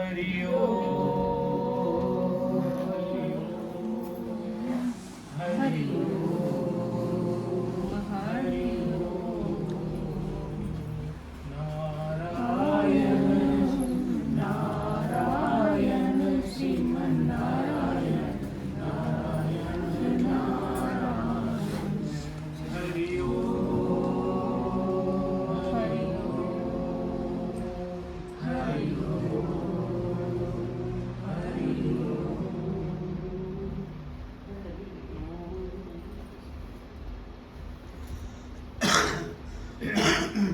हरि ओम हरि ओम हरि ओम नारायण नारायण श्रीमन्नारायण नारायण नारायण हरि ओम हरि ओम हरि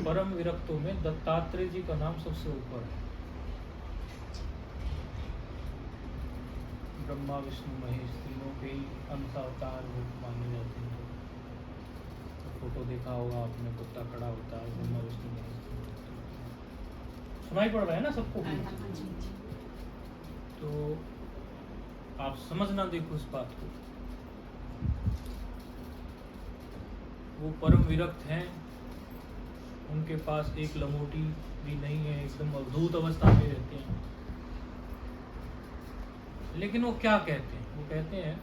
परम विरक्तों में दत्तात्रेय जी का नाम सबसे ऊपर है। ब्रह्मा विष्णु महेश तीनों के ही अंश अवतार रूप माने जाते हैं। तो फोटो देखा होगा आपने, कुत्ता खड़ा होता है, ब्रह्मा विष्णु महेश तीनों। सुनाई पड़ रहा है ना सबको? तो आप समझना देखो इस बात को। वो परम विरक्त हैं, उनके पास एक लंगोटी भी नहीं है, एकदम अवधूत अवस्था में रहते हैं। लेकिन वो क्या कहते हैं? वो कहते हैं,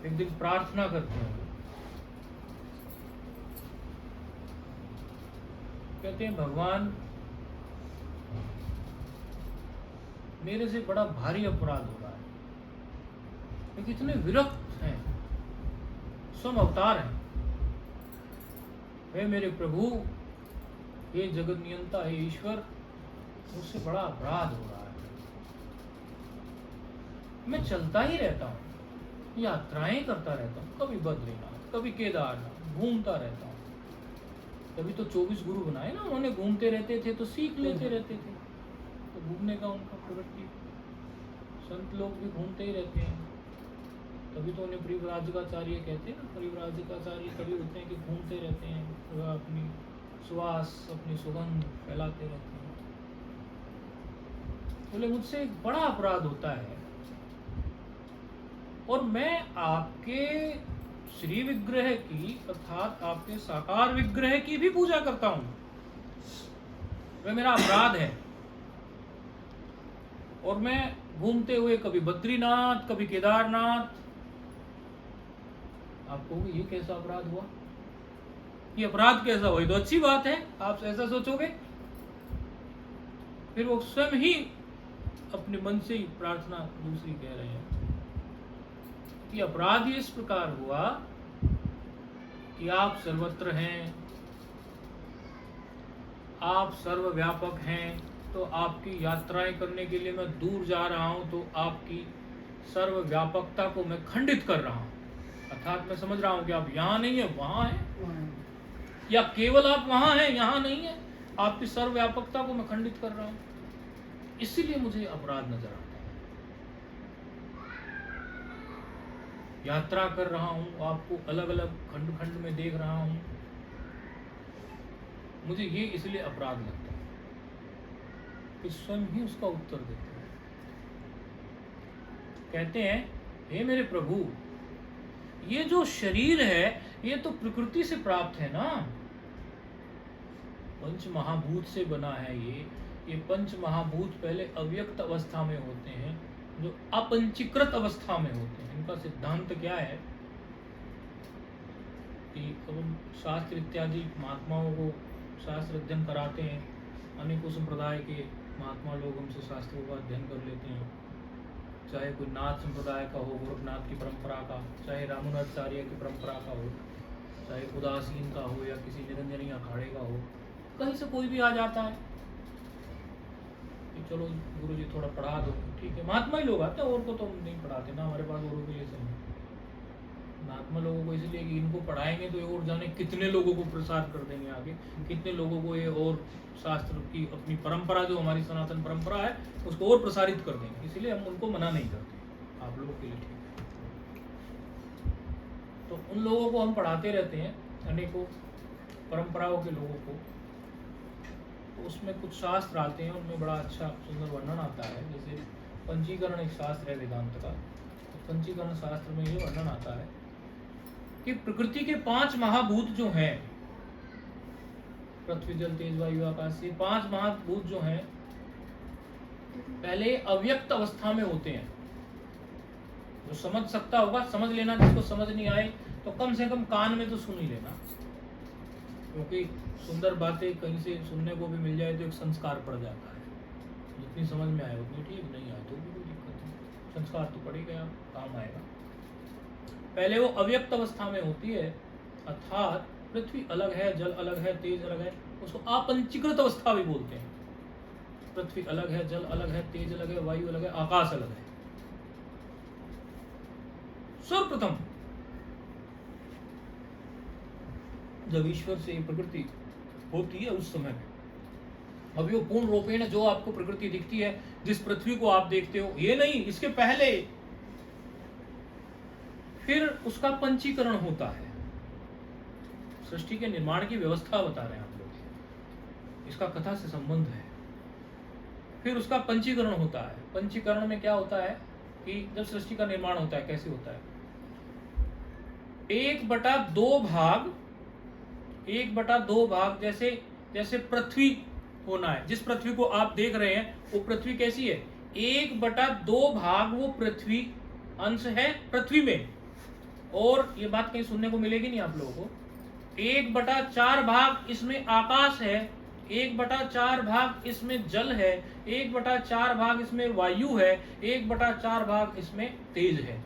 एक दिन प्रार्थना करते हैं, कहते हैं भगवान मेरे से बड़ा भारी अपराध हो रहा है, क्योंकि इतने विरक्त हैं, सम अवतार हैं। हे मेरे प्रभु, हे जगत नियंता, हे ईश्वर, मुझसे बड़ा अपराध हो रहा है। मैं चलता ही रहता हूँ, यात्राएं करता रहता हूँ, कभी बद्रीनाथ, कभी केदारनाथ, घूमता रहता हूँ। तभी तो 24 गुरु बनाए ना उन्होंने, घूमते रहते थे तो सीख लेते रहते थे। तो घूमने का उनका प्रवृत्ति, संत लोग भी घूमते ही रहते हैं। तभी तो उन्हें परिव्राजकाचार्य कहते हैं ना। परिव्राजकाचार्य तभी होते हैं कि घूमते रहते हैं, वह अपनी सुवास, अपनी सुगंध फैलाते रहते हैं। बोले मुझसे एक बड़ा अपराध होता है, और मैं आपके श्री विग्रह की अर्थात आपके साकार विग्रह की भी पूजा करता हूं। वह मेरा अपराध है। और मैं घूमते हुए कभी बद्रीनाथ, कभी केदारनाथ। आप कहोगे ये कैसा अपराध हुआ? ये अपराध कैसा हुआ? ये तो अच्छी बात है, आप ऐसा सोचोगे। फिर वो स्वयं ही अपने मन से ही प्रार्थना दूसरी कह रहे हैं कि अपराध ये इस प्रकार हुआ कि आप सर्वत्र हैं, आप सर्वव्यापक हैं, तो आपकी यात्राएं करने के लिए मैं दूर जा रहा हूं, तो आपकी सर्वव्यापकता को मैं खंडित कर रहा हूं। अर्थात मैं समझ रहा हूं कि आप यहां नहीं है, वहां है, या केवल आप वहां हैं, यहां नहीं है। आपकी सर्वव्यापकता को मैं खंडित कर रहा हूं, इसीलिए मुझे अपराध नजर आता है। यात्रा कर रहा हूं, आपको अलग अलग खंड खंड में देख रहा हूं, मुझे ये इसलिए अपराध लगता है। कि स्वयं ही उसका उत्तर देते हैं, कहते हैं हे मेरे प्रभु, ये जो शरीर है ये तो प्रकृति से प्राप्त है ना, पंच महाभूत से बना है। ये पंच महाभूत पहले अव्यक्त अवस्था में होते हैं, जो अपंचीकृत अवस्था में होते हैं। इनका सिद्धांत क्या है कि हम शास्त्र इत्यादि महात्माओं को शास्त्र अध्ययन कराते हैं। अनेकों संप्रदाय के महात्मा लोग हमसे शास्त्रों का अध्ययन कर लेते हैं, चाहे कोई नाथ संप्रदाय का हो, गोरखनाथ की परंपरा का, चाहे रामानुजाचार्य की परंपरा का हो, चाहे उदासीन का हो, या किसी निरंजनी अखाड़े का हो। कहीं से कोई भी आ जाता है कि चलो गुरु जी थोड़ा पढ़ा दो, ठीक है। महात्मा ही लोग आते हैं, और को तो हम नहीं पढ़ाते ना, हमारे पास औरों के लिए समय। महात्मा लोगों को इसलिए कि इनको पढ़ाएंगे तो और जाने कितने लोगों को प्रसार कर देंगे आगे, कितने लोगों को ये और शास्त्र की अपनी परंपरा, जो हमारी सनातन परंपरा है, उसको और प्रसारित कर देंगे। इसलिए हम उनको मना नहीं करते, आप लोगों के लिए ठीक है। तो उन लोगों को हम पढ़ाते रहते हैं, अनेकों परंपराओं के लोगों को। तो उसमें कुछ शास्त्र आते हैं, उनमें बड़ा अच्छा सुंदर वर्णन आता है। जैसे पंचीकरण एक शास्त्र है वेदांत का, तो पंचीकरण शास्त्र में ये वर्णन आता है कि प्रकृति के 5 महाभूत जो हैं, पृथ्वी जल तेज वायु आकाश, ये 5 महाभूत जो हैं, पहले अव्यक्त अवस्था में होते हैं। जो समझ सकता होगा समझ लेना, जिसको समझ नहीं आए तो कम से कम कान में तो सुन ही लेना, क्योंकि सुंदर बातें कहीं से सुनने को भी मिल जाए तो एक संस्कार पड़ जाता है। जितनी समझ में आए उतनी ठीक, नहीं आए तो भी कोई दिक्कत नहीं, संस्कार तो पड़ ही गया, काम आएगा। पहले वो अव्यक्त अवस्था में होती है, अर्थात पृथ्वी अलग है, जल अलग है, तेज अलग है, उसको अपंचीकृत अवस्था भी बोलते हैं। पृथ्वी अलग है, जल अलग है, तेज अलग है, वायु अलग है, आकाश अलग है। सर्वप्रथम जब ईश्वर से प्रकृति होती है उस समय में, अभी वो पूर्ण रूपेण जो आपको प्रकृति दिखती है, जिस पृथ्वी को आप देखते हो, ये नहीं, इसके पहले फिर उसका पंचीकरण होता है। सृष्टि के निर्माण की व्यवस्था बता रहे हैं आप लोग, इसका कथा से संबंध है। फिर उसका पंचीकरण होता है। पंचीकरण में क्या होता है कि जब सृष्टि का निर्माण होता है, कैसे होता है, 1/2 भाग, 1/2 भाग, जैसे पृथ्वी होना है, जिस पृथ्वी को आप देख रहे हैं वो पृथ्वी कैसी है, 1/2 भाग वो पृथ्वी अंश है पृथ्वी में। और ये बात कहीं सुनने को मिलेगी नहीं आप लोगों को, 1/4 भाग इसमें आकाश है, 1/4 भाग इसमें जल है, 1/4 भाग इसमें वायु है, 1/4 भाग इसमें तेज है।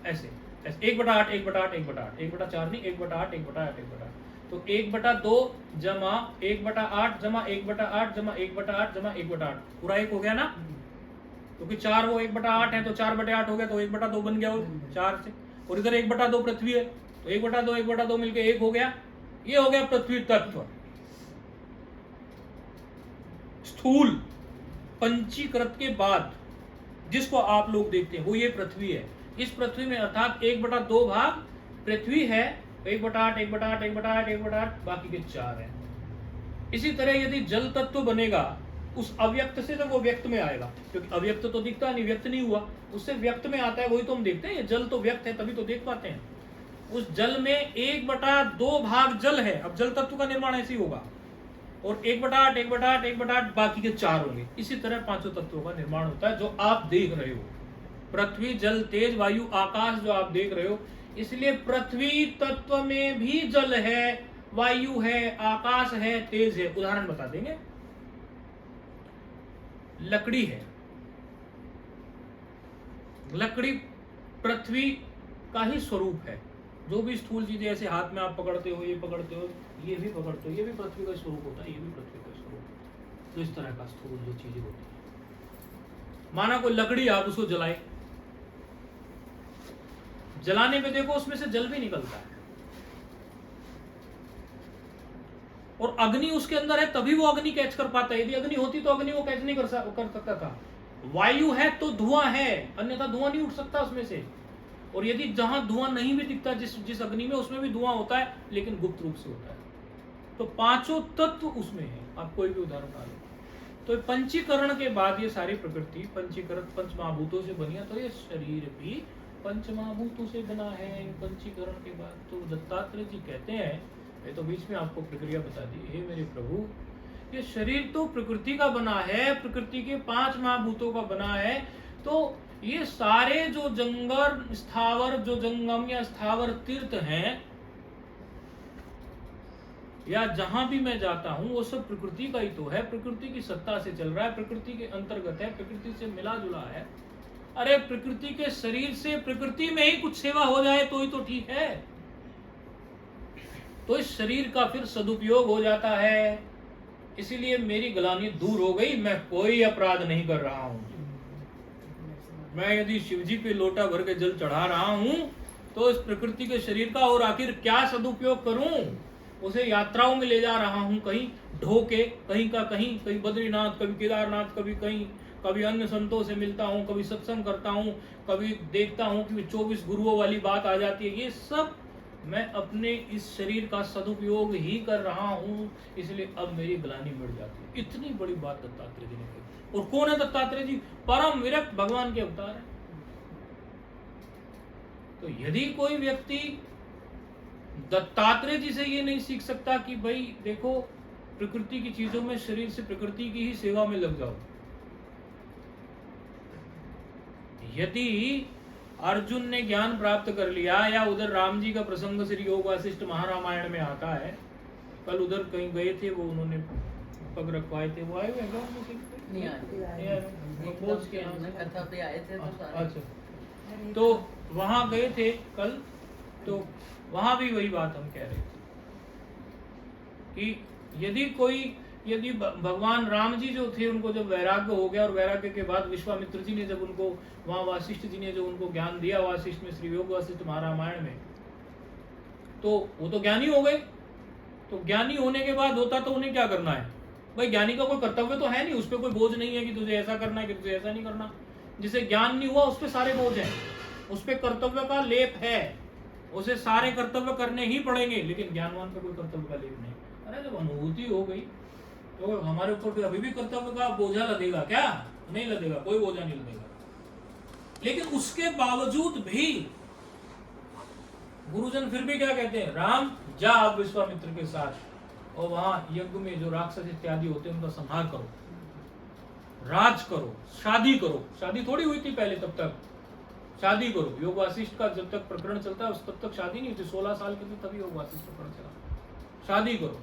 ऐसे 1/8 1/8 1/8 1/4 नहीं, 1/8 1/8 1/8। तो 1/2 जमा 1/8 जमा 1/8 जमा 1/8 जमा 1/8 पूरा 1 हो गया ना, क्योंकि 4 वो 1/8 है तो 4/8 हो गया, तो 1/2 बन गया वो 4 से। और इधर 1/2 पृथ्वी है तो 1/2 मिलके 1 हो गया। ये हो गया पृथ्वी तत्व। स्थूल पंचीकृत के बाद जिसको आप लोग देखते हैं वो ये पृथ्वी है। इस पृथ्वी में अर्थात 1/2 भाग पृथ्वी है, 1/8 1/8 1/8 1/8 बाकी के 4 है। इसी तरह यदि जल तत्व बनेगा उस अव्यक्त से, जब वो व्यक्त में आएगा, क्योंकि अव्यक्त तो दिखता नहीं, व्यक्त नहीं हुआ, उससे व्यक्त में आता है, वही तो हम देखते हैं। जल तो व्यक्त है तभी तो देख पाते हैं। उस जल में 1/2 भाग जल है। अब जल तत्व का निर्माण ऐसे ही होगा, और 1/8 1/8 1/8 बाकी के 4 होंगे। इसी तरह 5 तत्वों का निर्माण होता है जो आप देख रहे हो, पृथ्वी जल तेज वायु आकाश जो आप देख रहे हो। इसलिए पृथ्वी तत्व में भी जल है, वायु है, आकाश है, तेज है। उदाहरण बता देंगे, लकड़ी है, लकड़ी पृथ्वी का ही स्वरूप है। जो भी स्थूल चीजें ऐसे हाथ में आप पकड़ते हो, ये पकड़ते हो, ये भी पकड़ते हो, ये भी पृथ्वी का स्वरूप होता है, ये भी पृथ्वी का स्वरूप। तो इस तरह का स्थूल जो चीजें होती है, माना कोई लकड़ी आप उसको जलाए, जलाने पे देखो उसमें से जल भी निकलता है, और अग्नि उसके अंदर है तभी वो अग्नि कैच कर पाता है। यदि अग्नि होती तो अग्नि वो कैच नहीं कर सकता था। वायु है तो धुआं है, अन्यथा धुआं नहीं उठ सकता उसमें से। और यदि जहां धुआं नहीं भी दिखता, जिस अग्नि में, उसमें भी धुआं होता है, लेकिन गुप्त रूप से होता है। तो 5 तत्व उसमें है। आप कोई भी उदाहरण डालो तो पंचीकरण के बाद ये सारी प्रकृति पंचीकृत 5 महाभूतों से बनी है। तो ये शरीर भी 5 महाभूतों से बना है पंचीकरण के बाद। तो दत्तात्रेय जी कहते हैं, ये तो बीच में आपको प्रक्रिया बता दी, हे मेरे प्रभु, ये शरीर तो प्रकृति का बना है, प्रकृति के 5 महाभूतों का बना है। तो ये सारे जो जंगम स्थावर, जो जंगम या स्थावर तीर्थ हैं, या जहां भी मैं जाता हूं, वो सब प्रकृति का ही तो है, प्रकृति की सत्ता से चल रहा है, प्रकृति के अंतर्गत है, प्रकृति से मिला जुला है। अरे प्रकृति के शरीर से प्रकृति में ही कुछ सेवा हो जाए तो ही तो ठीक है। तो इस शरीर का फिर सदुपयोग हो जाता है। इसीलिए मेरी ग्लानि दूर हो गई, मैं कोई अपराध नहीं कर रहा हूं। मैं यदि शिवजी पे लोटा भर के जल चढ़ा रहा हूं तो इस प्रकृति के शरीर का और आखिर क्या सदुपयोग करूं। उसे यात्राओं में ले जा रहा हूं, कहीं ढो के, कहीं का कहीं, कभी बद्रीनाथ, कभी केदारनाथ, कभी कहीं, कभी अन्य संतों से मिलता हूं, कभी सत्संग करता हूं, कभी देखता हूं कि 24 गुरुओं वाली बात आ जाती है। ये सब मैं अपने इस शरीर का सदुपयोग ही कर रहा हूं, इसलिए अब मेरी ग्लानि मिट जाती है। इतनी बड़ी बात दत्तात्रेय जी ने कही। और कौन है दत्तात्रेय जी? परम विरक्त भगवान के अवतार है। तो यदि कोई व्यक्ति दत्तात्रेय जी से ये नहीं सीख सकता कि भाई देखो प्रकृति की चीजों में, शरीर से प्रकृति की ही सेवा में लग जाओ। यदि अर्जुन ने ज्ञान प्राप्त कर लिया, या उधर राम जी का प्रसंग श्री योग वासिष्ठ महारामायण में आता है, कल उधर कहीं गए थे, वो उन्होंने पग रखवाए थे, वो आए हुए नहीं आए, कथा पे आए थे तो सारे। अच्छा, तो वहां गए थे कल, तो वहां भी वही बात हम कह रहे थे कि यदि भगवान राम जी जो थे, उनको जब वैराग्य हो गया, और वैराग्य के बाद विश्वामित्र जी ने जब उनको, वहां वासिष्ठ जी ने जो उनको ज्ञान दिया, वासिष्ठ में, श्री योग वासिष्ठ महारामायण में, तो वो तो ज्ञानी हो गए। तो ज्ञानी होने के बाद होता तो उन्हें क्या करना है भाई? ज्ञानी का कोई कर्तव्य तो है नहीं, उस पर कोई बोझ नहीं है कि तुझे ऐसा करना है, कि तुझे ऐसा नहीं करना। जिसे ज्ञान नहीं हुआ उस पर सारे बोझ हैं, उस पर कर्तव्य का लेप है, उसे सारे कर्तव्य करने ही पड़ेंगे, लेकिन ज्ञानवान का कोई कर्तव्य का लेप नहीं। अरे जब अनुभूति हो गई तो हमारे ऊपर अभी भी कर्तव्य का बोझा लगेगा क्या? नहीं लगेगा, कोई बोझा नहीं लगेगा। लेकिन उसके बावजूद भी गुरुजन फिर भी क्या कहते हैं? राम जा आप विश्वामित्र के साथ, और वहां यज्ञ में जो राक्षस इत्यादि होते हैं उनका संहार करो, राज करो, शादी करो। शादी थोड़ी हुई थी पहले, तब तक शादी करो। योग वासिष्ठ का जब तक प्रकरण चलता है तब तक शादी नहीं थी, 16 साल के थे तभी योग वासिष्ठ प्रकरण चला। शादी करो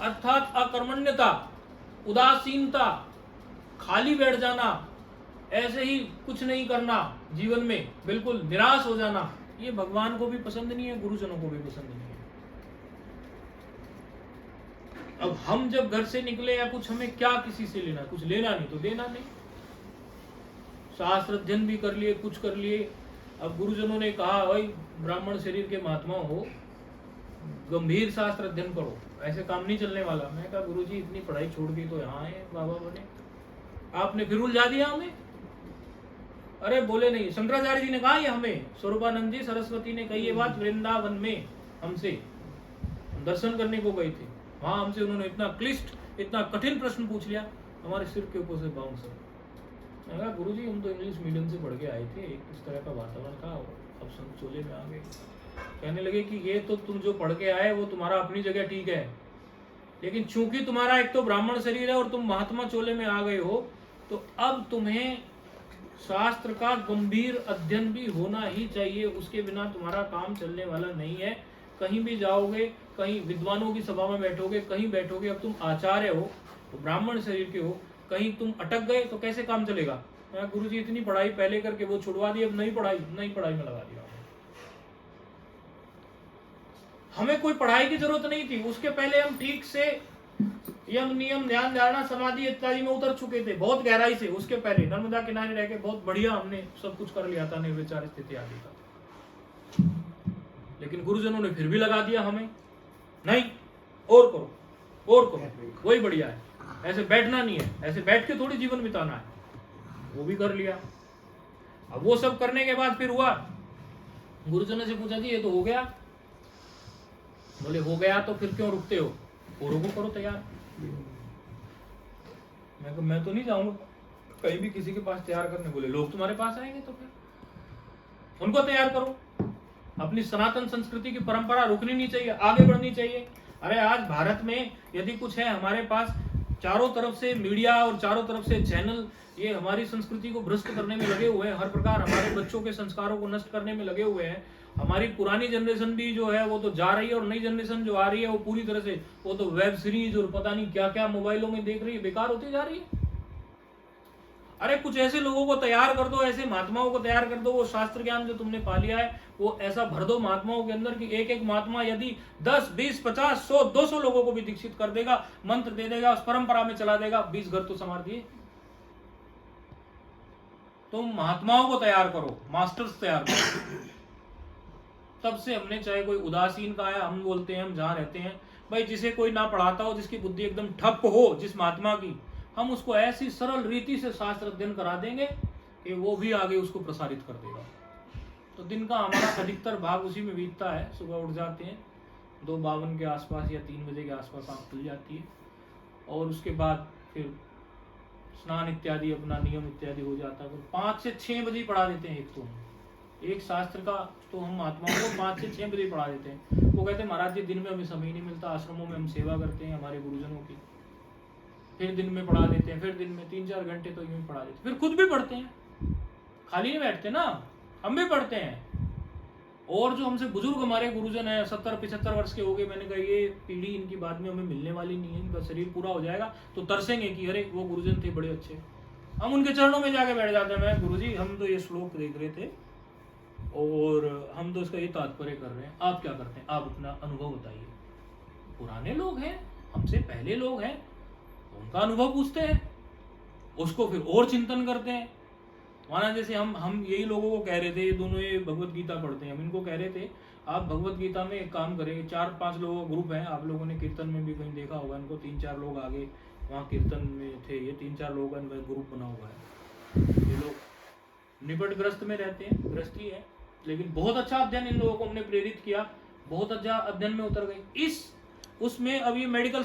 अर्थात अकर्मण्यता, उदासीनता, खाली बैठ जाना, ऐसे ही कुछ नहीं करना, जीवन में बिल्कुल निराश हो जाना, ये भगवान को भी पसंद नहीं है, गुरुजनों को भी पसंद नहीं है। अब हम जब घर से निकले या कुछ, हमें क्या किसी से लेना? कुछ लेना नहीं तो देना नहीं। शास्त्र अध्ययन भी कर लिए, कुछ कर लिए। अब गुरुजनों ने कहा भाई ब्राह्मण शरीर के महात्मा हो, गंभीर शास्त्र अध्ययन करो, ऐसे काम नहीं चलने वाला। मैं कहा गुरुजी इतनी पढ़ाई छोड़ दी तो यहाँ आए बाबा बने, आपने फिर उलझा दिया हमें। अरे बोले नहीं, शंकराचार्य जी ने कहा ये हमें, स्वरूपानंद जी सरस्वती ने कही ये बात वृंदावन में हमसे, हम दर्शन करने को गए थे, वहां हमसे उन्होंने इतना क्लिष्ट, इतना कठिन प्रश्न पूछ लिया, हमारे सिर के ऊपर से बाउंसर। मैं कहा गुरुजी हम तो इंग्लिश मीडियम से पढ़ के आए थे, इस तरह का वातावरण था, अब संत चोले में आ गए। कहने लगे कि ये तो तुम जो पढ़ के आए वो तुम्हारा अपनी जगह ठीक है, लेकिन चूंकि तुम्हारा एक तो ब्राह्मण शरीर है और तुम महात्मा चोले में आ गए हो, तो अब तुम्हें शास्त्र का गंभीर अध्ययन भी होना ही चाहिए, उसके बिना तुम्हारा काम चलने वाला नहीं है। कहीं भी जाओगे, कहीं विद्वानों की सभा में बैठोगे, कहीं बैठोगे, अब तुम आचार्य हो, तो ब्राह्मण शरीर के हो, कहीं तुम अटक गए तो कैसे काम चलेगा? गुरुजी इतनी पढ़ाई पहले करके वो छुड़वा दी, अब नई पढ़ाई में लगा दिया। हमें कोई पढ़ाई की जरूरत नहीं थी, उसके पहले हम ठीक से यम नियम ध्यान धारणा समाधि इत्यादि में उतर चुके थे, बहुत गहराई से। उसके पहले नर्मदा किनारे रह के बहुत बढ़िया हमने सब कुछ कर लिया था, निर्विचार स्थिति आदि का। लेकिन गुरुजनों ने फिर भी लगा दिया हमें, नहीं और करो और करो, वही बढ़िया है, ऐसे बैठना नहीं है, ऐसे बैठ के थोड़ी जीवन बिताना है। वो भी कर लिया। अब वो सब करने के बाद फिर हुआ, गुरुजनों से पूछा जी ये तो हो गया। बोले हो गया तो फिर क्यों रुकते हो, औरों को करो तैयार। मैं तो नहीं जाऊंगा कहीं भी किसी के पास तैयार करने। बोले लोग तुम्हारे पास आएंगे तो फिर उनको तैयार करो। अपनी सनातन संस्कृति की परंपरा रुकनी नहीं चाहिए, आगे बढ़नी चाहिए। अरे आज भारत में यदि कुछ है, हमारे पास चारों तरफ से मीडिया और चारों तरफ से चैनल ये हमारी संस्कृति को भ्रष्ट करने में लगे हुए हैं, हर प्रकार हमारे बच्चों के संस्कारों को नष्ट करने में लगे हुए हैं। हमारी पुरानी जनरेशन भी जो है वो तो जा रही है, और नई जनरेशन जो आ रही है वो पूरी तरह से वो तो वेब सीरीज और पता नहीं क्या क्या मोबाइलों में देख रही है, बेकार होती जा रही है। अरे कुछ ऐसे लोगों को तैयार कर दो, ऐसे महात्माओं को तैयार कर दो, वो शास्त्र ज्ञान जो तुमने पा लिया है वो ऐसा भर दो महात्माओं के अंदर कि एक एक महात्मा यदि 10, 20, 50, 100, 200 लोगों को भी दीक्षित कर देगा, मंत्र दे देगा, उस परंपरा में चला देगा, 20 घर तो संवार दिए। तुम महात्माओं को तैयार करो, मास्टर्स तैयार करो। तब से हमने, चाहे कोई उदासीन का है, हम बोलते हैं हम जहां रहते हैं भाई, जिसे कोई ना पढ़ाता हो, जिसकी बुद्धि एकदम ठप हो, जिस महात्मा की, हम उसको ऐसी सरल रीति से शास्त्र अध्ययन करा देंगे कि वो भी आगे उसको प्रसारित कर देगा। तो दिन का हमारा अधिकतर भाग उसी में बीतता है। सुबह उठ जाते हैं 2:52 के आसपास या 3 बजे के आसपास आँख खुल जाती है, और उसके बाद फिर स्नान इत्यादि अपना नियम इत्यादि हो जाता है। 5 से 6 बजे पढ़ा देते हैं एक शास्त्र का तो हम महात्माओं को 5 से 6 बजे पढ़ा देते हैं। वो कहते हैं महाराज जी दिन में हमें समय नहीं मिलता, आश्रमों में हम सेवा करते हैं हमारे गुरुजनों की, फिर दिन में पढ़ा देते हैं, फिर दिन में 3-4 घंटे तो यूं ही पढ़ा देते हैं, फिर खुद भी पढ़ते हैं, खाली नहीं बैठते ना, हम भी पढ़ते हैं। और जो हमसे बुजुर्ग हमारे गुरुजन है 70-75 वर्ष के हो गए, मैंने कहा ये पीढ़ी इनकी बाद में हमें मिलने वाली नहीं है, इनका शरीर पूरा हो जाएगा तो तरसेंगे कि अरे वो गुरुजन थे बड़े अच्छे, हम उनके चरणों में जाके बैठ जाते हैं। मैं गुरुजी हम तो ये श्लोक देख रहे थे और हम तो इसका ये तात्पर्य कर रहे हैं, आप क्या करते हैं, आप अपना अनुभव बताइए। पुराने लोग हैं, हमसे पहले लोग हैं, उनका अनुभव पूछते हैं, उसको फिर और चिंतन करते हैं। माना जैसे हम यही लोगों को कह रहे थे, ये दोनों ये भगवत गीता पढ़ते हैं, हम इनको कह रहे थे आप भगवत गीता में एक काम करें, 4-5 लोगों का ग्रुप है, आप लोगों ने कीर्तन में भी कहीं देखा होगा इनको, 3-4 लोग आगे वहाँ कीर्तन में थे, ये 3-4 लोगों का इनका ग्रुप बना हुआ है। ये लोग निपटग्रस्त में रहते हैं, गृहस्थी है, लेकिन बहुत अच्छा अध्ययन इन लोगों को हमने प्रेरित किया, बहुत अच्छा अध्ययन में उतर गए। इस उसमें अब ये मेडिकल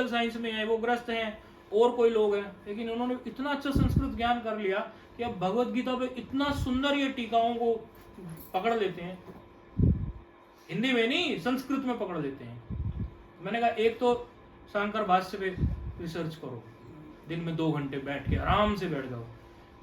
साइंस में है, वो ग्रस्त हैं और कोई लोग हैं, लेकिन उन्होंने इतना अच्छा संस्कृत ज्ञान कर लिया कि अब भगवत गीता पे इतना सुंदर ये टीकाओं को पकड़ लेते हैं, हिंदी में नहीं संस्कृत में पकड़ लेते हैं। मैंने कहा एक तो शांकर भाष्य पे रिसर्च करो, दिन में 2 घंटे बैठ के आराम से बैठ जाओ,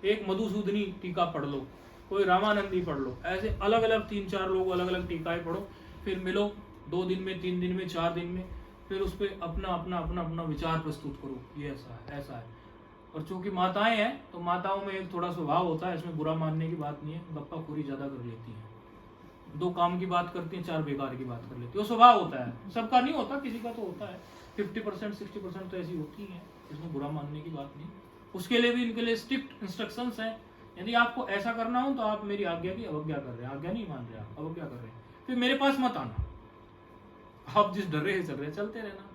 एक मधुसूदनी टीका पढ़ लो, कोई रामानंदी पढ़ लो, ऐसे अलग अलग 3-4 लोग अलग अलग टीकाएं पढ़ो, फिर मिलो 2 दिन में, 3 दिन में, 4 दिन में, फिर उस पर अपना अपना अपना अपना विचार प्रस्तुत करो, ये ऐसा है। और चूंकि माताएं हैं तो माताओं में एक थोड़ा स्वभाव होता है, इसमें बुरा मानने की बात नहीं है, गप्पा खोरी ज्यादा कर लेती हैं, 2 काम की बात करती हैं, 4 बेकार की बात कर लेती है, वो स्वभाव होता है, सबका नहीं होता, किसी का तो होता है, 50% 60% तो ऐसी होती है, इसमें बुरा मानने की बात नहीं। उसके लिए भी इनके लिए स्ट्रिक्ट इंस्ट्रक्शंस हैं, यदि आपको ऐसा करना हो तो आप मेरी आज्ञा की अवज्ञा कर रहे हैं, आज्ञा नहीं मान रहे, आप अवज्ञा कर रहे हैं, फिर मेरे पास मत आना, आप जिस डर रहे चल रहे चलते रहना,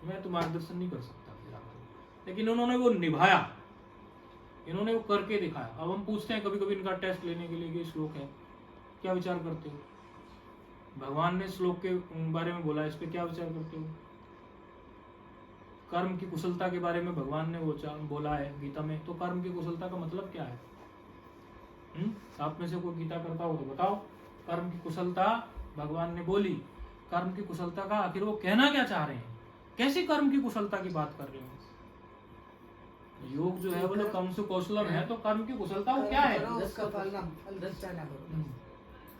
मैं तो मार्गदर्शन नहीं कर सकता फिर आपको। लेकिन उन्होंने वो निभाया, इन्होंने वो करके दिखाया। अब हम पूछते हैं कभी कभी इनका टेस्ट लेने के लिए कि श्लोक है, क्या विचार करते हो, भगवान ने श्लोक के बारे में बोला, इस पे क्या विचार करते हो, कर्म की कुशलता के बारे में भगवान ने बोला है गीता में, तो कर्म की कुशलता का मतलब क्या है? आप में से कोई गीता करता हो तो बताओ, कर्म की कुशलता भगवान ने बोली, कर्म की कुशलता का आखिर वो कहना क्या चाह रहे हैं, कैसी कर्म की कुशलता की बात कर रहे हो? योग जो है वो कर्म से कौशलम है, तो कर्म की कुशलता वो क्या है?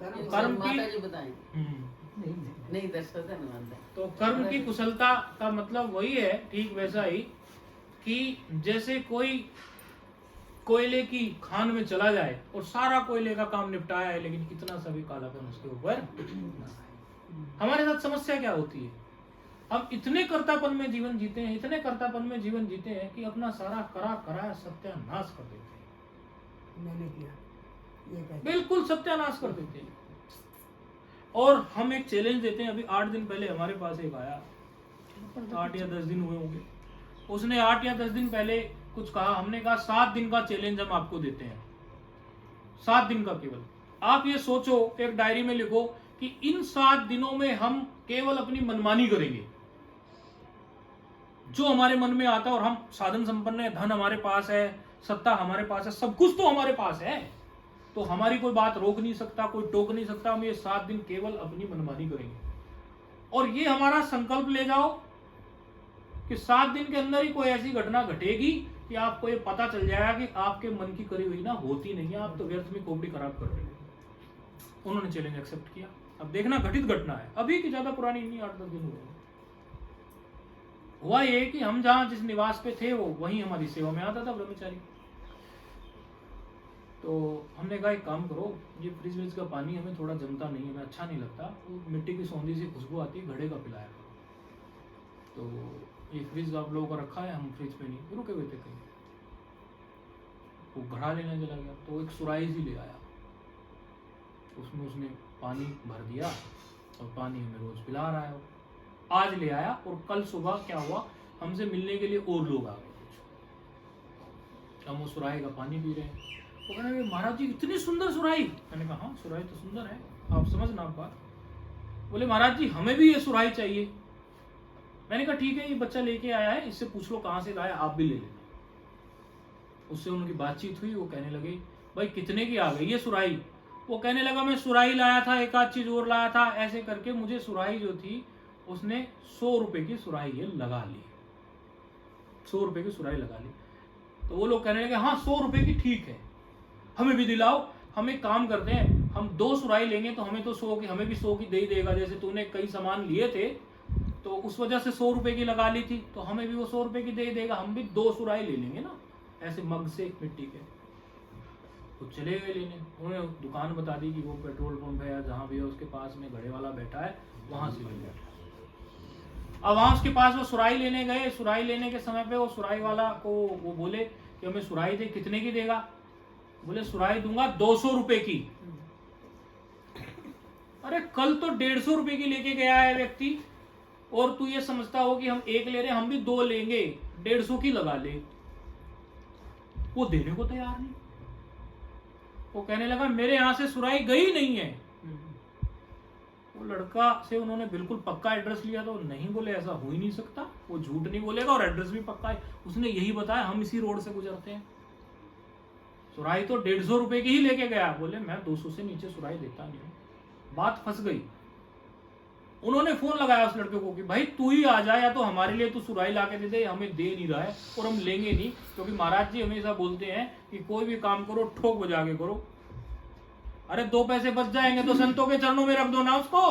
कर्म की नहीं दर्शन तो कर्म की कुशलता का मतलब वही है, ठीक वैसा ही कि जैसे कोई कोयले की खान में चला जाए और सारा कोयले का काम निपटाया है, लेकिन इतना सा भी कालापन उसके ऊपर। हमारे साथ समस्या क्या होती है, हम इतने कर्तापन में जीवन जीते हैं, इतने कर्तापन में जीवन जीते हैं कि अपना सारा कराया सत्यानाश कर देते हैं। मैंने किया ये बिल्कुल सत्यानाश कर देते हैं। और हम एक चैलेंज देते हैं, अभी 8 दिन पहले हमारे पास एक आया, 8 या 10 दिन हुए होंगे, उसने 8 या 10 दिन पहले कुछ कहा, हमने कहा 7 दिन का चैलेंज हम आपको देते हैं, 7 दिन का केवल। आप ये सोचो, एक डायरी में लिखो कि इन 7 दिनों में हम केवल अपनी मनमानी करेंगे, जो हमारे मन में आता है, और हम साधन संपन्न है, धन हमारे पास है, सत्ता हमारे पास है, सब कुछ तो हमारे पास है, तो हमारी कोई बात रोक नहीं सकता, कोई टोक नहीं सकता, हम ये 7 दिन केवल अपनी मनमानी करेंगे। और ये हमारा संकल्प ले जाओ कि 7 दिन के अंदर ही कोई ऐसी घटना घटेगी कि आपको ये पता चल जाएगा कि आपके मन की करी हुई ना होती नहीं है, आप तो व्यर्थ में खोपड़ी खराब कर रहे हो। उन्होंने चैलेंज एक्सेप्ट किया। अब देखना घटित घटना है, अभी की ज्यादा पुरानी नहीं, 8-10 दिन हुए। हुआ ये कि हम जहां जिस निवास पे थे वो वहीं हमारी सेवा में आता था ब्रह्मचारी। तो हमने कहा एक काम करो, ये फ्रिज व्रिज का पानी हमें थोड़ा जमता नहीं है, हमें अच्छा नहीं लगता, वो मिट्टी की सौंधी सी खुशबू आती है, घड़े का पिलाया करो। तो ये फ्रिज आप लोगों का रखा है, हम फ्रिज पे नहीं रुके हुए थे कहीं, वो घड़ा लेने चला गया, तो एक सुराही सी ले आया, उसमें उसने पानी भर दिया और पानी हमें रोज पिला रहा है। आज ले आया और कल सुबह क्या हुआ, हमसे मिलने के लिए और लोग आ गए, हम वो सुराही का पानी पी रहे हैं। तो कहने महाराज जी इतनी सुंदर सुराही। मैंने कहा हाँ सुराही तो सुंदर है, आप समझना आप बात। बोले महाराज जी हमें भी ये सुराही चाहिए। मैंने कहा ठीक है, ये बच्चा लेके आया है, इससे पूछ लो कहाँ से लाया, आप भी ले लेना। उससे उनकी बातचीत हुई, वो कहने लगे भाई कितने की आ गई ये सुराही? वो कहने लगा मैं सुराही लाया था, एक आध चीज और लाया था, ऐसे करके मुझे सुराही जो थी उसने 100 रुपए की सुराही ये लगा ली, 100 रुपए की सुराही लगा ली। तो वो लोग कहने लगे हाँ 100 रुपए की ठीक है, हमें भी दिलाओ, हम एक काम करते हैं, हम 2 सुराही लेंगे तो हमें तो 100 की, हमें भी 100 की दे ही देगा, जैसे तूने कई सामान लिए थे तो उस वजह से 100 रुपए की लगा ली थी, तो हमें भी वो 100 रुपए की दे ही देगा, हम भी 2 सुराही ले लेंगे ना, ऐसे मग से मिट्टी के। तो चले गए लेने, उन्होंने दुकान बता दी कि वो पेट्रोल पंप है या जहाँ भी है उसके पास में घड़े वाला बैठा है, वहां से ले लिया। अब वहां उसके पास वो सुराही लेने गए, सुराही लेने के समय पे वो सुराही वाला को वो बोले कि हमें सुराही दे, कितने की देगा? बोले सुराही दूंगा 200 रुपए की। अरे कल तो 150 रुपए की लेके गया है व्यक्ति, और तू ये समझता हो कि हम एक ले रहे, हम भी 2 लेंगे, 150 की लगा ले। वो देने को तैयार नहीं। वो कहने लगा मेरे यहां से सुराही गई नहीं है। वो लड़का से उन्होंने बिल्कुल पक्का एड्रेस लिया, तो नहीं, बोले ऐसा हो ही नहीं सकता, वो झूठ नहीं बोलेगा और एड्रेस भी पक्का है। उसने यही बताया हम इसी रोड से गुजरते हैं, सुराही तो 150 रुपए की ही लेके गया। बोले मैं 200 से नीचे सुराही देता नहीं हूं। बात फंस गई। उन्होंने फोन लगाया उस लड़के को कि भाई तू ही आ जा, या तो हमारे लिए तू सुराही ला के दे दे, हमें दे नहीं रहा है और हम लेंगे नहीं, क्योंकि महाराज जी हमेशा बोलते हैं कि कोई भी काम करो ठोक बजा के करो। अरे 2 पैसे बच जाएंगे तो संतों के चरणों में रख दो ना, उसको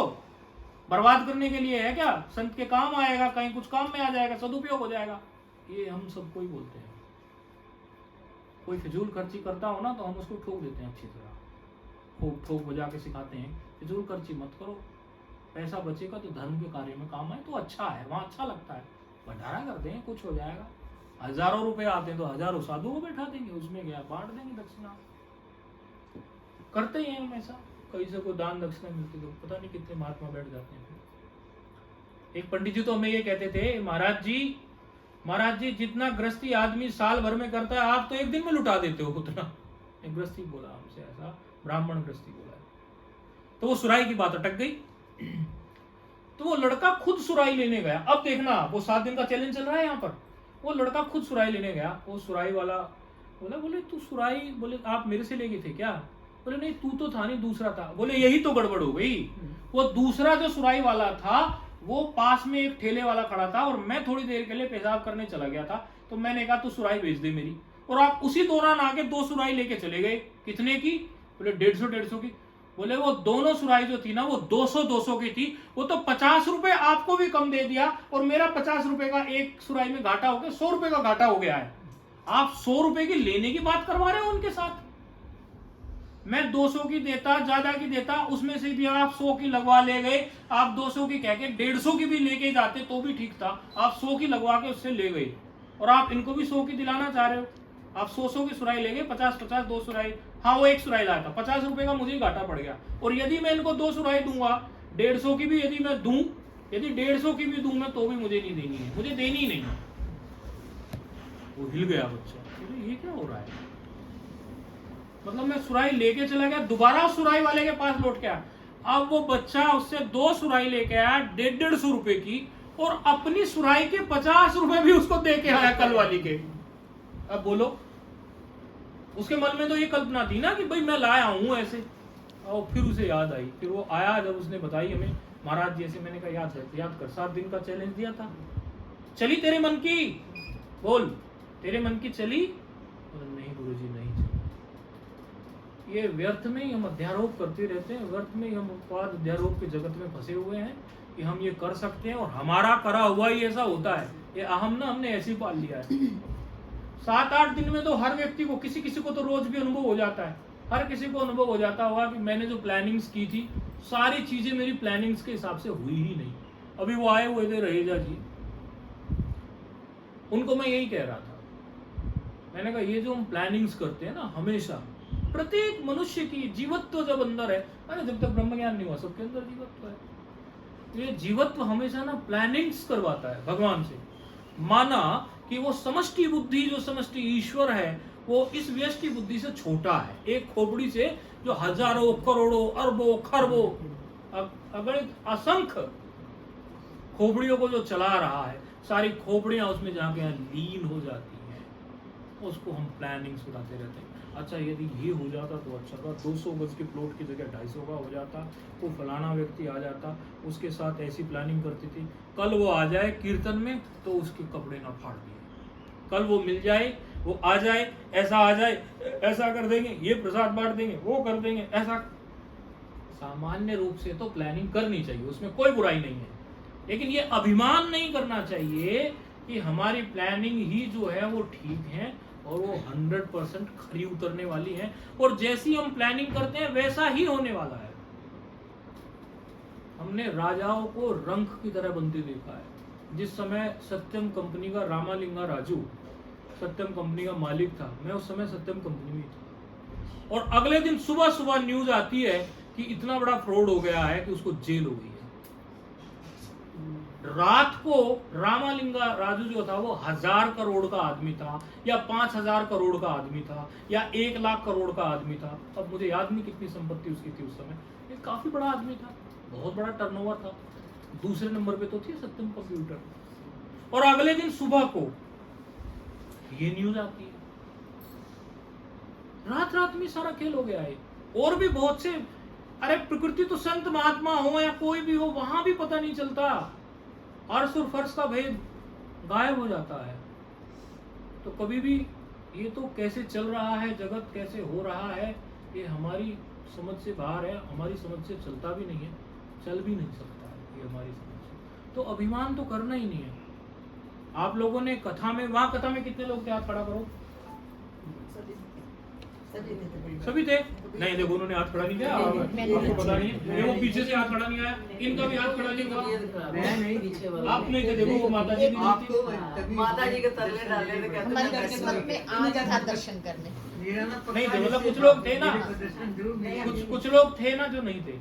बर्बाद करने के लिए है क्या? संत के काम आएगा, कहीं कुछ काम में आ जाएगा, सदुपयोग हो जाएगा। ये हम सबको ही बोलते हैं। कोई फिजूल खर्ची करता हो ना तो हम उसको ठोक देते हैं अच्छी तरह, खूब ठोक बजा के सिखाते हैं फिजूल खर्ची मत करो, पैसा बचेगा तो धर्म के कार्य में काम आए तो अच्छा है, वहां अच्छा लगता है। भंडारा कर दें, कुछ हो जाएगा। हजारों रुपए आते हैं तो हजारों साधुओं को बैठा देंगे, उसमें गया बांट देंगे दक्षिणा। करते ही हैं हमेशा, कहीं से कोई दान दक्षिणा मिलती तो पता नहीं कितने महात्मा बैठ जाते हैं। एक पंडित जी तो हमें ये कहते थे, महाराज जी जितना गृहस्थी आदमी साल भर में करता है आप तो एक दिन में लुटा देते हो उतना। एक गृहस्थी बोला हमसे, ऐसा ब्राह्मण गृहस्थी बोला है। तो वो सुराही की बात अटक गई। तो वो लड़का खुद सुराही लेने गया। अब देखना, वो 7 दिन का चैलेंज चल रहा है यहाँ पर। वो लड़का खुद सुराही लेने गया। वो सुराही वाला बोले तू सुराही, बोले आप मेरे से ले गए थे क्या? बोले नहीं तू तो था नहीं, दूसरा था। बोले यही तो गड़बड़ हो गई। वो दूसरा जो सुराही वाला था वो पास में एक ठेले वाला खड़ा था और मैं थोड़ी देर के लिए पेशाब करने चला गया था, तो मैंने कहा तू सुराही बेच दे मेरी, और आप उसी दौरान आके 2 सुराही लेके चले गए। कितने की? बोले 150 की। बोले वो दोनों सुराही जो थी ना वो 200 की थी, वो तो 50 रुपए आपको भी कम दे दिया और मेरा 50 रुपए का एक सुराही में घाटा हो गया, 100 रुपए का घाटा हो गया है। आप 100 रुपए की लेने की बात करवा रहे हो उनके साथ। मैं 200 की देता, ज्यादा की देता, उसमें से भी आप 100 की लगवा ले गए। आप 200 की कह के 150 की भी लेके जाते तो भी ठीक था, आप 100 की लगवा के उससे ले गए और आप इनको भी 100 की दिलाना चाह रहे हो। आप 100 की सुराही ले गए, 50 2 सुराही। हाँ वो एक सुराही लाया था, 50 रुपए का मुझे घाटा पड़ गया, और यदि मैं इनको 2 सुराही दूंगा, 150 की भी यदि मैं दूं, यदि 150 की भी दूं मैं तो भी मुझे नहीं देनी है, मुझे देनी ही नहीं। वो हिल गया बच्चा, ये क्या हो रहा है? मतलब मैं सुराही लेके चला गया, दोबारा सुराही वाले के पास लौट गया। अब वो बच्चा उससे 2 सुराही लेके आया 150 रुपए की, और अपनी सुराही के 50 रुपए भी उसको दे के आया कल वाली के। अब बोलो, उसके मन में तो ये कल्पना थी ना कि भाई मैं लाया हूं ऐसे। और फिर उसे याद आई, फिर वो आया जब उसने बताई हमें, महाराज जी ऐसे। मैंने कहा याद कर 7 दिन का चैलेंज दिया था, चली तेरे मन की? बोल, तेरे मन की चली? नहीं गुरुजी नहीं चली। ये व्यर्थ में ही हम अध्यारोप करते रहते हैं, व्यर्थ में ही हम उपवाद अध्यारोप के जगत में फंसे हुए हैं कि हम ये कर सकते हैं और हमारा करा हुआ ही ऐसा होता है। ये अहम ना हमने ऐसे ही पाल लिया है। 7-8 दिन में तो हर व्यक्ति को, किसी को तो रोज भी अनुभव हो जाता है, हर किसी को अनुभव हो जाता होगा कि मैंने जो प्लानिंग्स की थी सारी चीजें मेरी प्लानिंग्स के हिसाब से हुई ही नहीं। अभी वो आए हुए थे रहेजा जी, उनको मैं यही कह रहा था, मैंने कहा ये जो हम प्लानिंग्स करते हैं ना, हमेशा प्रत्येक मनुष्य की जीवत्व जब अंदर है, अरे जब तक ब्रह्म ज्ञान नहीं हुआ सबके अंदर जीवत्व है। ये जीवत्व हमेशा ना प्लानिंग्स करवाता है भगवान से। माना कि वो समष्टि बुद्धि, जो समष्टि ईश्वर है, वो इस व्यष्टि बुद्धि से छोटा है, एक खोपड़ी से जो हजारों करोड़ों अरबों खरबों अगणित असंख्य खोपड़ियों को जो चला रहा है, सारी खोपड़ियां उसमें जाके लीन हो जाती हैं। उसको हम प्लानिंग्स बताते रहते हैं। अच्छा यदि ये हो जाता तो अच्छा था, 200 गज के प्लॉट की जगह 250 का हो जाता, वो फलाना व्यक्ति आ जाता, उसके साथ ऐसी प्लानिंग करती थी, कल वो आ जाए कीर्तन में तो उसके कपड़े ना फाड़ दिए, कल वो मिल जाए, वो आ जाए, ऐसा आ जाए, ऐसा कर देंगे, ये प्रसाद बांट देंगे, वो कर देंगे, ऐसा। सामान्य रूप से तो प्लानिंग करनी चाहिए, उसमें कोई बुराई नहीं है, लेकिन ये अभिमान नहीं करना चाहिए कि हमारी प्लानिंग ही जो है वो ठीक है और वो 100% खरी उतरने वाली है, और जैसी हम प्लानिंग करते हैं वैसा ही होने वाला है। हमने राजाओं को रंक की तरह बनते देखा है। जिस समय सत्यम कंपनी का रामालिंगा राजू सत्यम कंपनी का मालिक था, मैं उस समय सत्यम कंपनी में था, और अगले दिन सुबह सुबह न्यूज आती है कि इतना बड़ा फ्रॉड हो गया है कि उसको जेल हो गई है। रात को रामालिंगा राजू जो था वो 1000 करोड़ का आदमी था, या 5000 करोड़ का आदमी था, या 1 लाख करोड़ का आदमी था। अब मुझे याद नहीं कितनी संपत्ति उसकी थी उस समय, ये काफी बड़ा आदमी था, बहुत बड़ा टर्नओवर था। दूसरे नंबर पे तो थी सत्यम कंप्यूटर, और अगले दिन सुबह को ये न्यूज आती है। रात रात में सारा खेल हो गया है। और भी बहुत से, अरे प्रकृति तो संत महात्मा हो या कोई भी हो, वहां भी पता नहीं चलता, अर्श और फर्श का भेद गायब हो जाता है। तो कभी भी ये तो कैसे चल रहा है जगत, कैसे हो रहा है, ये हमारी समझ से बाहर है, हमारी समझ से चलता भी नहीं है, चल भी नहीं सकता है ये हमारी समझ से। तो अभिमान तो करना ही नहीं है। आप लोगों ने कथा में, वहां कथा में कितने लोग थे, हाथ खड़ा करो। सभी थे? नहीं देखो, उन्होंने हाथ खड़ा नहीं किया, आपको पता नहीं है, वो पीछे से हाथ खड़ा नहीं आया, इनका भी हाथ खड़ा नहीं हुआ। मैं नहीं, पीछे वाला आप नहीं थे, देखो वो माता जी भी नहीं थी। माता जी के तरले डाले थे, कहते हमारे हैं घर के मत में आज था दर्शन करने। नहीं थे, मतलब कुछ लोग थे ना, कुछ लोग थे ना जो नहीं थे।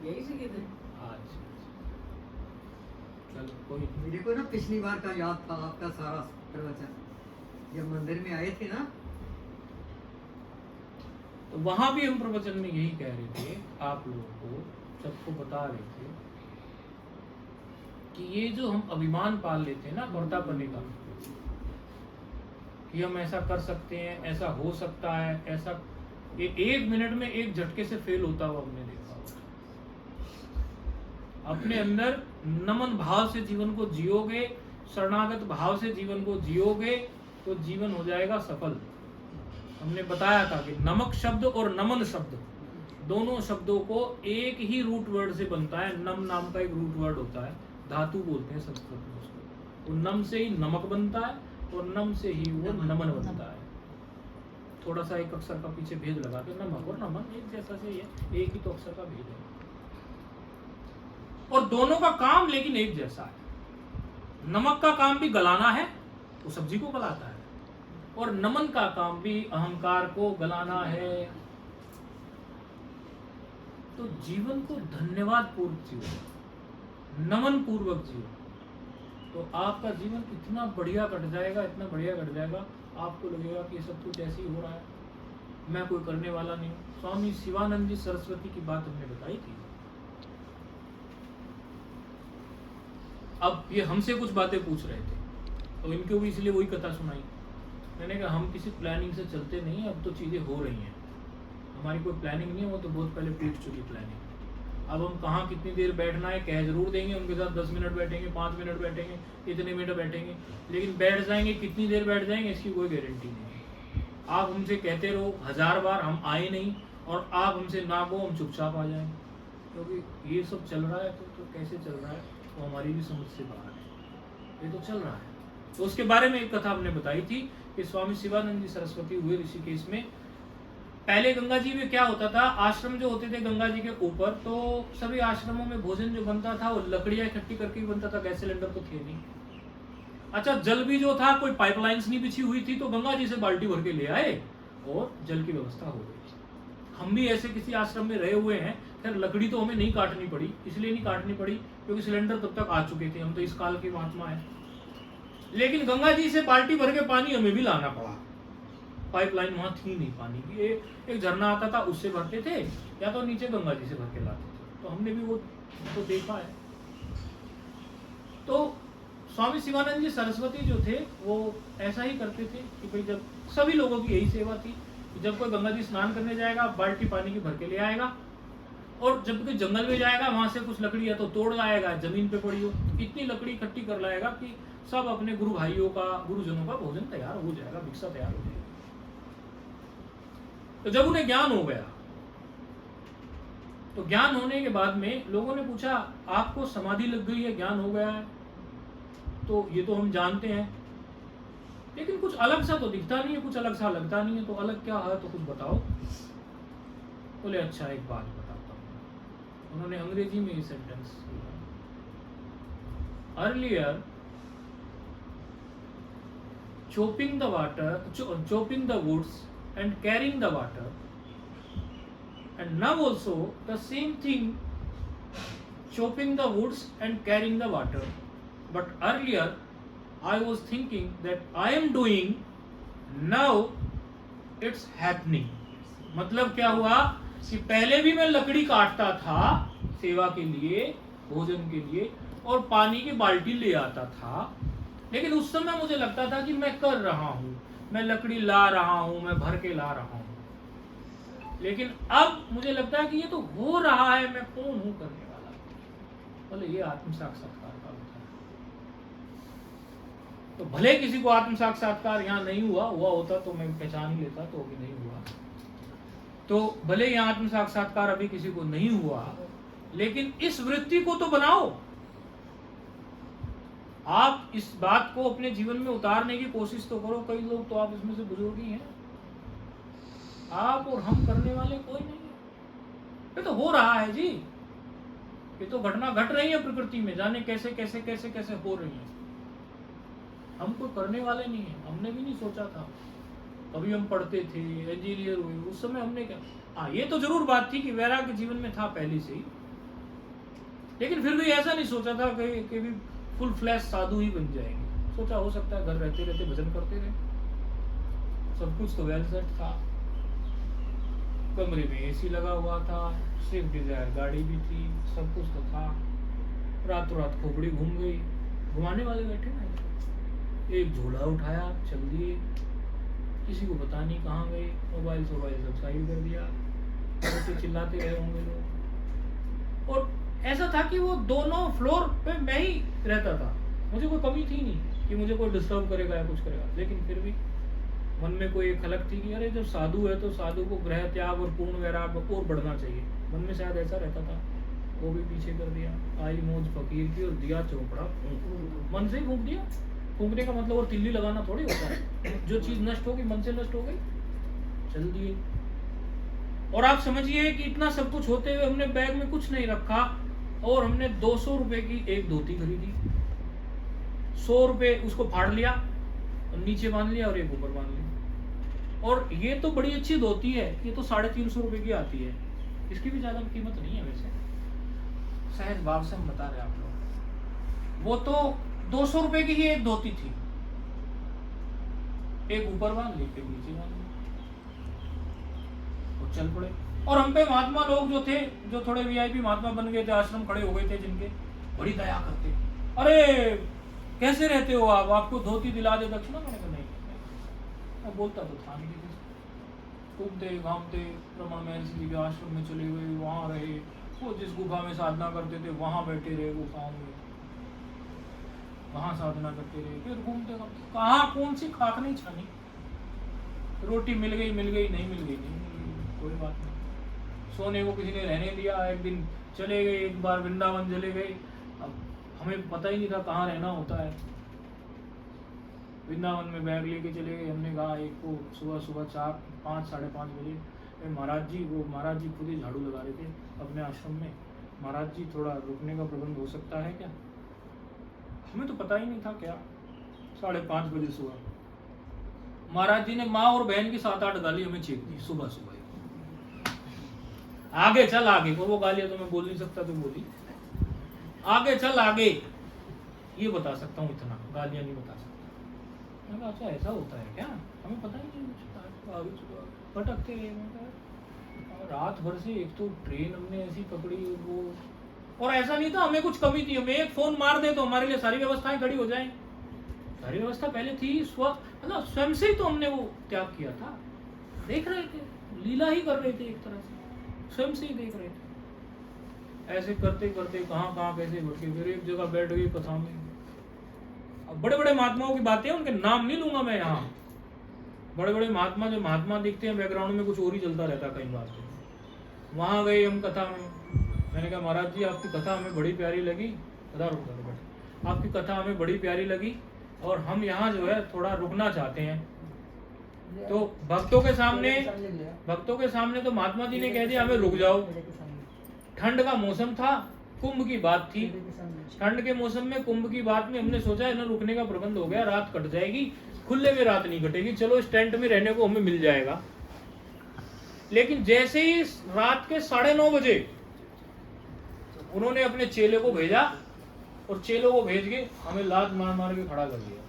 यही सीखे थे। अच्छा चलो कोई नहीं। मेरे को ना पिछली बार का याद था आपका सारा प्रवचन, जब मंदिर में आए थे ना, तो वहां भी हम प्रवचन में यही कह रहे थे, आप लोगों को सबको बता रहे थे कि ये जो हम अभिमान पाल लेते हैं ना कर्तापने का, कि हम ऐसा कर सकते हैं, ऐसा हो सकता है, ऐसा, ये 1 मिनट में एक झटके से फेल होता हुआ हमने देखा। अपने अंदर नमन भाव से जीवन को जियोगे, शरणागत भाव से जीवन को जियोगे, तो जीवन हो जाएगा सफल। हमने बताया था कि नमक शब्द और नमन शब्द, दोनों शब्दों को एक ही रूट वर्ड से बनता है। नम नाम का एक रूट वर्ड होता है, धातु बोलते हैं संस्कृत में उसको। वो नम से ही नमक बनता है और नम से ही वो नमन बनता है। थोड़ा सा एक अक्षर का पीछे भेद लगा के नमक और नमन एक जैसा से ही है, एक ही तो अक्षर का भेद है, और दोनों का काम लेकिन एक जैसा है। नमक का काम भी गलाना है, वो सब्जी को गलाता है, और नमन का काम भी अहंकार को गलाना है। तो जीवन को धन्यवाद पूर्वक जियो, नमन पूर्वक जियो, तो आपका जीवन इतना बढ़िया कट जाएगा, इतना बढ़िया कट जाएगा, आपको लगेगा कि सब कुछ ऐसे ही हो रहा है, मैं कोई करने वाला नहीं हूँ। स्वामी शिवानंद जी सरस्वती की बात हमने बताई थी। अब ये हमसे कुछ बातें पूछ रहे थे, तो इनको भी इसलिए वही कथा सुनाई। मैंने कहा हम किसी प्लानिंग से चलते नहीं, अब तो चीज़ें हो रही हैं, हमारी कोई प्लानिंग नहीं है, वो तो बहुत पहले टूट चुकी प्लानिंग। अब हम कहाँ कितनी देर बैठना है कह जरूर देंगे, उनके साथ 10 मिनट बैठेंगे, 5 मिनट बैठेंगे, इतने मिनट बैठेंगे, लेकिन बैठ जाएंगे, कितनी देर बैठ जाएंगे इसकी कोई गारंटी नहीं है। आप हमसे कहते रहो 1000 बार, हम आए नहीं, और आप हमसे ना कहो, हम चुपचाप आ जाएंगे, क्योंकि ये सब चल रहा है तो कैसे चल रहा है, तो हमारी भी समझ से बाहर है, ये तो चल रहा है। तो उसके बारे में एक कथा हमने बताई थी कि स्वामी शिवानंद जी सरस्वती हुए ऋषिकेश में। पहले गंगा जी में क्या होता था, आश्रम जो होते थे गंगा जी के ऊपर, तो सभी आश्रमों में भोजन जो बनता था वो लकड़ियां इकट्ठी करके ही बनता था, गैस सिलेंडर तो थे नहीं। अच्छा, जल भी जो था, कोई पाइपलाइंस नहीं बिछी हुई थी, तो गंगा जी से बाल्टी भर के ले आए और जल की व्यवस्था हो गई। हम भी ऐसे किसी आश्रम में रहे हुए हैं, खैर लकड़ी तो हमें नहीं काटनी पड़ी, इसलिए नहीं काटनी पड़ी क्योंकि सिलेंडर तब तक आ चुके थे, हम तो इस काल के महात्मा है। लेकिन गंगा जी से बाल्टी भर के पानी हमें भी लाना पड़ा, पाइपलाइन वहां थी नहीं पानी की, एक झरना आता था उससे भरते थे, या तो नीचे गंगा जी से भर के लाते थे, तो हमने भी वो तो देखा है। तो स्वामी शिवानंद जी सरस्वती जो थे वो ऐसा ही करते थे कि भाई जब सभी लोगों की यही सेवा थी कि जब कोई गंगा जी स्नान करने जाएगा बाल्टी पानी की भर के ले आएगा, और जब कोई जंगल में जाएगा वहां से कुछ लकड़ी या तो तोड़ लाएगा, जमीन पे पड़ी हो तो इतनी लकड़ी इकट्ठी कर लाएगा कि सब अपने गुरु भाइयों का, गुरुजनों का भोजन तैयार हो जाएगा, भिक्षा तैयार हो जाएगी। तो जब उन्हें ज्ञान हो गया, तो ज्ञान होने के बाद में लोगों ने पूछा आपको समाधि लग गई है, ज्ञान हो गया है, तो ये तो हम जानते हैं, लेकिन कुछ अलग सा तो दिखता नहीं है, कुछ अलग सा लगता नहीं है, तो अलग क्या है तो कुछ बताओ। बोले अच्छा एक बात बताता हूँ। उन्होंने अंग्रेजी में ये सेंटेंस बोला, earlier chopping the woods and carrying the water, and now also the same thing, chopping the woods and carrying the water, but earlier I was thinking that I am doing, now it's happening। मतलब क्या हुआ कि पहले भी मैं लकड़ी काटता था सेवा के लिए, भोजन के लिए, और पानी की बाल्टी ले आता था, लेकिन उस समय मुझे लगता था कि मैं कर रहा हूं, मैं लकड़ी ला रहा हूं, मैं भर के ला रहा हूं, लेकिन अब मुझे लगता है कि ये तो हो रहा है, मैं कौन हूं करने वाला। बोले ये आत्म साक्षात्कार का होता है। तो भले किसी को आत्म साक्षात्कार यहाँ नहीं हुआ होता तो मैं पहचान ही लेता, तो अभी नहीं हुआ। तो भले यहाँ आत्म साक्षात्कार अभी किसी को नहीं हुआ, लेकिन इस वृत्ति को तो बनाओ। आप इस बात को अपने जीवन में उतारने की कोशिश तो करो। कई लोग तो आप इसमें से बुजुर्ग ही हैं, आप और हम करने वाले कोई नहीं है। ये तो हो रहा है जी, ये तो घटना घट रही है प्रकृति में, जाने कैसे कैसे कैसे कैसे हो रही है। हम कोई करने वाले नहीं है, हमने भी नहीं सोचा था। कभी हम पढ़ते थे, इंजीनियर हुए, उस समय हमने क्या, हाँ ये तो जरूर बात थी कि वैराग्य जीवन में था पहले से ही, लेकिन फिर भी ऐसा नहीं सोचा था कि भी फुल फ्लैश साधु ही बन जाएंगे। सोचा हो सकता है घर रहते रहते भजन करते रहे, सब कुछ तो वेल सेट था, कमरे में एसी लगा हुआ था, स्विफ्ट डिजायर गाड़ी भी थी, सब कुछ तो था। रातों रात खोपड़ी घूम गई, घुमाने वाले बैठे ना, एक झोला उठाया चल दिए, किसी को पता नहीं कहाँ गए, मोबाइल सब साइड कर दिया, बच्चे चिल्लाते रहे होंगे लोग। और ऐसा था कि वो दोनों फ्लोर पे मैं ही रहता था, मुझे कोई कमी थी नहीं कि मुझे कोई डिस्टर्ब करेगा या कुछ करेगा, लेकिन फिर भी मन में कोई एक खलक थी कि अरे जब साधु है तो साधु को ग्रह त्याग और पूर्ण वैराग और बढ़ना चाहिए। मन में शायद ऐसा रहता था, वो भी पीछे कर दिया। आई मौज फकीर की और दिया चौपड़ा फूंक, मन से ही फूंक दिया। फूंकने का मतलब और तिल्ली लगाना थोड़ी होता है, जो चीज नष्ट होगी मन से नष्ट हो गई, चल दिए। और आप समझिए कि इतना सब कुछ होते हुए हमने बैग में कुछ नहीं रखा और हमने 200 रुपए की एक धोती खरीदी, 100 रुपए उसको फाड़ लिया और नीचे बांध लिया और एक ऊपर बांध लिया। और ये तो बड़ी अच्छी धोती है, ये तो 350 रुपए की आती है, इसकी भी ज्यादा कीमत नहीं है वैसे, सहज भाव से हम बता रहे हैं आप लोग। वो तो 200 रुपए की ही एक धोती थी, एक ऊपर बांध ली, एक नीचे बांध ली और चल पड़े। और हम पे महात्मा लोग जो थे, जो थोड़े वीआईपी महात्मा बन गए थे, आश्रम खड़े हो गए थे, जिनके बड़ी दया करते, अरे कैसे रहते हो आप, आपको धोती दिला दे दक्षिणा। मैंने कहा नहीं, मैं बोलता तो था नहीं, घूमते घामते रमण महर्षि जी के आश्रम में चले गए, वहां रहे, वो जिस गुफा में साधना करते थे वहां बैठे रहे, गुफाओं में वहां साधना करते रहे, फिर घूमते घूमते कहाँ कौन सी खाक नहीं छानी, रोटी मिल गई नहीं मिल गई, कोई बात नहीं। सोने को किसी ने रहने दिया, एक दिन चले गए, एक बार वृंदावन चले गए, अब हमें पता ही नहीं था कहाँ रहना होता है। वृंदावन में बैग लेके चले गए, हमने कहा एक को सुबह 4, 5, साढ़े 5 बजे महाराज जी खुद ही झाड़ू लगा रहे थे अपने आश्रम में, महाराज जी थोड़ा रुकने का प्रबंध हो सकता है क्या। हमें तो पता ही नहीं था क्या, 5:30 बजे सुबह महाराज जी ने माँ और बहन की 7-8 गाली हमें चेक दी सुबह सुबह। आगे चल आगे, वो गालियां तो मैं बोल नहीं सकता, तो बोली आगे चल आगे, ये बता सकता हूँ इतना, गालियां नहीं बता सकता। मैं कहा अच्छा ऐसा होता है क्या, हमें पता ही नहीं कुछ, आगे चलो भटकते रहे। रात भर से एक तो ट्रेन हमने ऐसी पकड़ी, वो और ऐसा नहीं था हमें कुछ कमी थी, हमें एक फोन मार दे तो हमारे लिए सारी व्यवस्थाएं खड़ी हो जाएं। सारी व्यवस्था पहले थी, मतलब स्वयं से ही तो हमने वो त्याग किया था। देख रहे थे, लीला ही कर रहे थे, एक तरह से स्वयं से ही देख रहे थे। ऐसे करते करते कहाँ कहाँ कैसे भटके, फिर एक जगह बैठ गई कथा में। अब बड़े बड़े महात्माओं की बातें, उनके नाम नहीं लूंगा मैं यहाँ। बड़े बड़े महात्मा, जो महात्मा दिखते हैं बैकग्राउंड में कुछ और ही चलता रहता है कई बार। वहां गए हम कथा में, मैंने कहा महाराज जी आपकी कथा हमें बड़ी प्यारी लगी, आपकी कथा हमें बड़ी प्यारी लगी और हम यहाँ जो है थोड़ा रुकना चाहते हैं। तो भक्तों के सामने तो महात्मा जी ने कह दिया हमें रुक जाओ। ठंड का मौसम था, कुंभ की बात थी, ठंड के मौसम में कुंभ की बात में हमने सोचा है ना रुकने का प्रबंध हो गया, रात कट जाएगी, खुले में रात नहीं कटेगी, चलो इस टेंट में रहने को हमें मिल जाएगा। लेकिन जैसे ही रात के 9:30 बजे उन्होंने अपने चेले को भेजा और चेलों को भेज के हमें लात मार मार के खड़ा कर दिया।